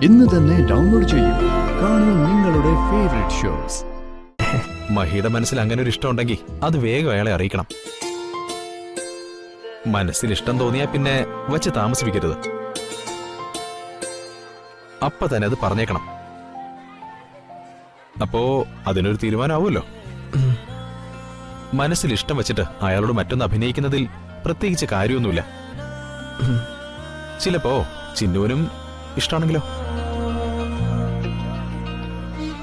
ഇന്ന് തന്നെ ഡൗൺലോഡ് ചെയ്യൂ. കാണൂ നിങ്ങളുടെ ഫേവറേറ്റ് ഷോസ്. മഹിയുടെ മനസ്സിൽ അങ്ങനെ ഒരു ഇഷ്ടം ഉണ്ടെങ്കിൽ അത് വേഗം അയാളെ അറിയിക്കണം. മനസ്സിൽ ഇഷ്ടം തോന്നിയാൽ പിന്നെ വച്ച് താമസിപ്പിക്കരുത്. അപ്പൊ തന്നെ അത് പറഞ്ഞേക്കണം. അപ്പോ അതിനൊരു തീരുമാനമാവുമല്ലോ. മനസ്സിൽ ഇഷ്ടം വെച്ചിട്ട് അയാളോട് മറ്റൊന്ന് അഭിനയിക്കുന്നതിൽ പ്രത്യേകിച്ച് കാര്യമൊന്നുമില്ല. ചിലപ്പോ ചിന്നുവിനും ഇഷ്ടമാണെങ്കിലോ?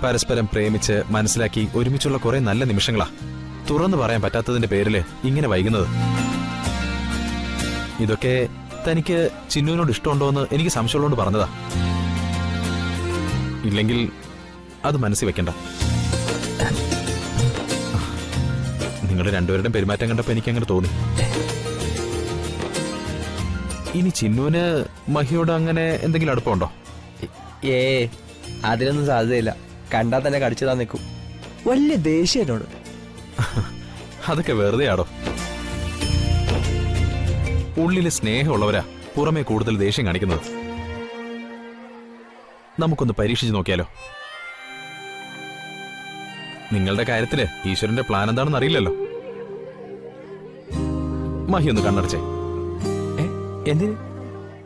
പരസ്പരം പ്രേമിച്ച് മനസ്സിലാക്കി ഒരുമിച്ചുള്ള കുറെ നല്ല നിമിഷങ്ങളാ തുറന്നു പറയാൻ പറ്റാത്തതിന്റെ പേരില് ഇങ്ങനെ വൈകുന്നത്. ഇതൊക്കെ തനിക്ക് ചിന്നുവിനോട് ഇഷ്ടമുണ്ടോന്ന് എനിക്ക് സംശയമുള്ളതുകൊണ്ട് പറഞ്ഞതാ. ഇല്ലെങ്കിൽ അത് മനസ്സിൽ വെക്കണ്ട. നിങ്ങളുടെ രണ്ടുപേരുടെയും പെരുമാറ്റം കണ്ടപ്പോ എനിക്ക് അങ്ങനെ തോന്നി. ഇനി ചിന്നുവിന് മഹിയോട് അങ്ങനെ എന്തെങ്കിലും അടുപ്പമുണ്ടോ? അതിനൊന്നും സാധ്യതയില്ല. കണ്ടാൽ തന്നെ കടിച്ചു താൻ നിൽക്കും. വലിയ ദേഷ്യം എന്നോട്. അതൊക്കെ വെറുതെ ആടോ. ഉള്ളില് സ്നേഹമുള്ളവരാ പുറമെ കൂടുതൽ ദേഷ്യം കാണിക്കുന്നത്. നമുക്കൊന്ന് പരീക്ഷിച്ചു നോക്കിയാലോ? നിങ്ങളുടെ കാര്യത്തില് ഈശ്വരന്റെ പ്ലാൻ എന്താണെന്ന് അറിയില്ലല്ലോ. മഹി ഒന്ന് കണ്ണടച്ചേ. എന്തിന്?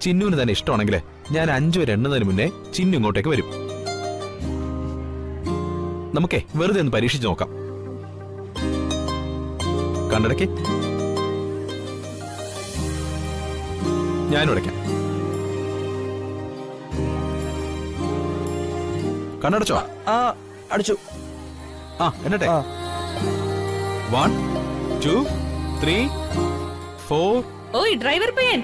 ചിന്നുവിന് തന്നെ ഇഷ്ടമാണെങ്കിൽ ഞാൻ 5 വരെ എണ്ണുന്നതിന് മുന്നേ ചിന്നു ഇങ്ങോട്ടേക്ക് വരും. നമുക്കേ വെറുതെ ഒന്ന് പരീക്ഷിച്ചു നോക്കാം. കണ്ണടയ്ക്ക്. ഞാനും അടയ്ക്കാം. കണ്ണടച്ചോ? അടിച്ചു. എന്നട്ടെ. 1 2 3 4. ഓയ് ഡ്രൈവർ പയ്യൻ,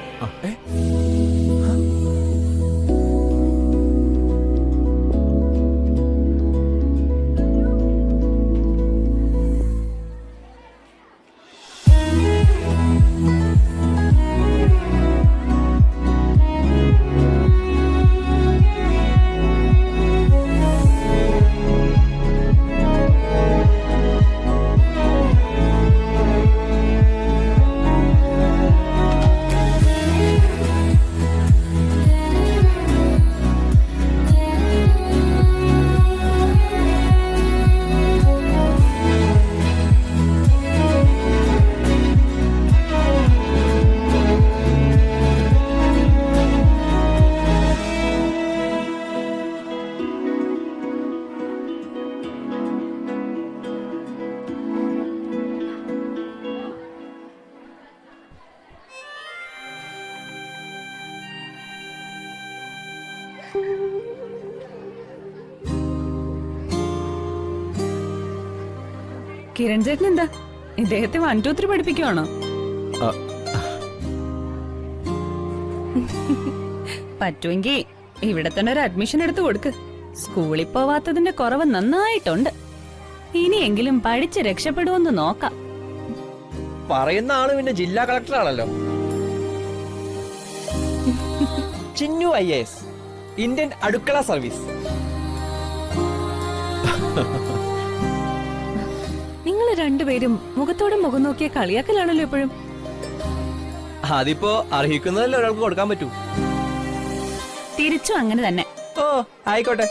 കിരൺ ചേട്ടൻ എന്താ ഇദ്ദേഹത്തെ 1 2 3 പഠിപ്പിക്കുവാണോ? പറ്റുമെങ്കിൽ ഇവിടെ തന്നെ ഒരു അഡ്മിഷൻ എടുത്തു കൊടുക്ക്. സ്കൂളിൽ പോവാത്തതിന്റെ കുറവ് നന്നായിട്ടുണ്ട്. ഇനിയെങ്കിലും പഠിച്ച് രക്ഷപ്പെടുമെന്ന് നോക്കാം. പറയുന്ന ആള് പിന്നെ ജില്ലാ കളക്ടർ ആണല്ലോ. ചിന്നു IAS, ഇന്ത്യൻ അടുക്കള സർവീസ്. നിങ്ങൾ രണ്ടുപേരും മുഖത്തോടെ മുഖം നോക്കിയ കളിയാക്കലാണല്ലോ എപ്പോഴും. അതിപ്പോ അർഹിക്കുന്നതല്ലേ ഒരാൾക്ക് കൊടുക്കാൻ പറ്റൂ. തിരിച്ചും അങ്ങനെ തന്നെ. ഓ ആയിക്കോട്ടെ.